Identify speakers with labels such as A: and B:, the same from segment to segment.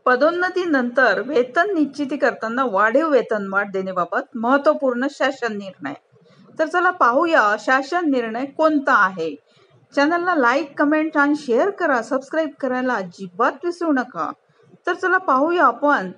A: पदोन्नतीनंतर वेतन निश्चिती करताना वाढीव वेतनवाढ देण्याबाबत महत्त्वपूर्ण शासन निर्णय। तर चला पाहूया शासन निर्णय कोणता आहे। चॅनलला लाईक, कमेंट आणि शेअर करा, सबस्क्राईब करायला अजिबात विसरू नका। तर चला पाहूया आपण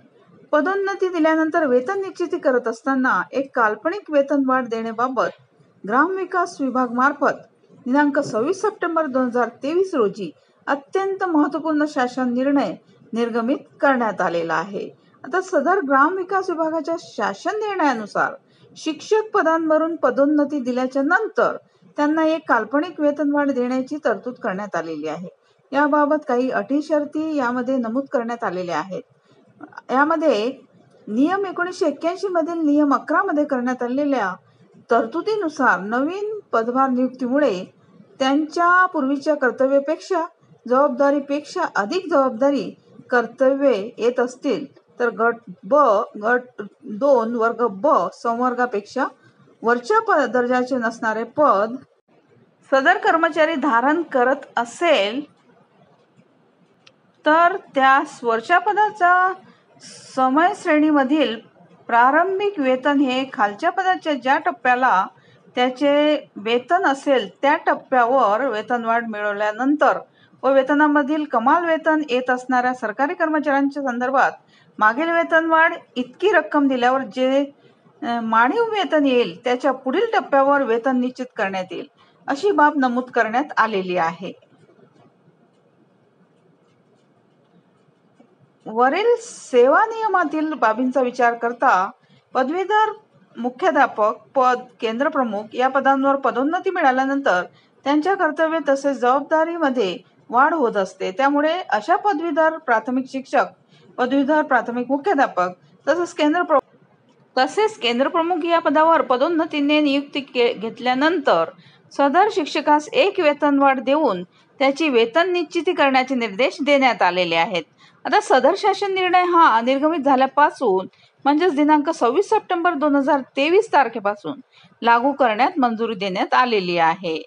A: पदोन्नती दिल्यानंतर वेतन निश्चिती करत असताना एक काल्पनिक वेतनवाढ देण्याबाबत ग्रामविकास विभाग मार्फत दिनांक 26 सप्टेंबर 2023 रोजी अत्यंत महत्त्वपूर्ण शासन निर्णय निर्गमित करण्यात आलेला आहे। आता सदर ग्रामविकास विभागाच्या शासन निर्णयानुसार शिक्षक पदांवरून पदोन्नती दिल्याच्या नंतर त्यांना एक काल्पनिक वेतनवाढ देण्याची तरतूद करण्यात आलेली आहे। याबाबत काही अटी शर्ती यामध्ये नमूद करण्यात आलेल्या आहेत। यामध्ये नियम 1981 मधील नियम 11 मध्ये करण्यात आलेल्या तरतुदीनुसार नवीन पदभार नियुक्तीमुळे त्यांच्या पूर्वीच्या कर्तव्यापेक्षा जबाबदारीपेक्षा अधिक जबाबदारी कर्तव्ये येत असतील तर गट ब, गट 2 वर्ग ब संवर्गापेक्षा वरच्या दर्जाचे नसणारे पद सदर कर्मचारी धारण करत असेल तर त्यास वरच्या पदाचा समय श्रेणीमधील प्रारंभिक वेतन हे खालच्या पदाच्या ज्या टप्प्याला त्याचे वेतन असेल त्या टप्प्यावर वेतनवाढ मिळवल्यानंतर व वेतनामधील कमाल वेतन येत असणाऱ्या सरकारी कर्मचाऱ्यांच्या संदर्भात मागील वेतनवाढ इतकी रक्कम दिल्यावर जे मानीव वेतन येईल त्याच्या पुढील टप्प्यावर वेतन निश्चित करण्यात येईल, अशी बाब नमूद करण्यात आलेली आहे। वरील सेवा नियमातील बाबींचा विचार करता पदवीधर मुख्याध्यापक पद, केंद्र प्रमुख या पदांवर पदोन्नती मिळाल्यानंतर त्यांच्या कर्तव्य तसेच जबाबदारीमध्ये वाढ होत असते। त्यामुळे अशा पदवीधर प्राथमिक शिक्षक, पदवीधर प्राथमिक मुख्याध्यापक तसेच केंद्र प्रमुख या पदावर पदोन्नतीने नियुक्ती घेतल्यानंतर सदर शिक्षकास एक वेतनवाढ देऊन त्याची वेतन निश्चिती करण्याचे निर्देश देण्यात आलेले आहेत। आता सदर शासन निर्णय हा निर्गमित झाल्यापासून म्हणजेच दिनांक 26 सप्टेंबर 2023 तारखेपासून लागू करण्यात मंजुरी देण्यात आलेली आहे।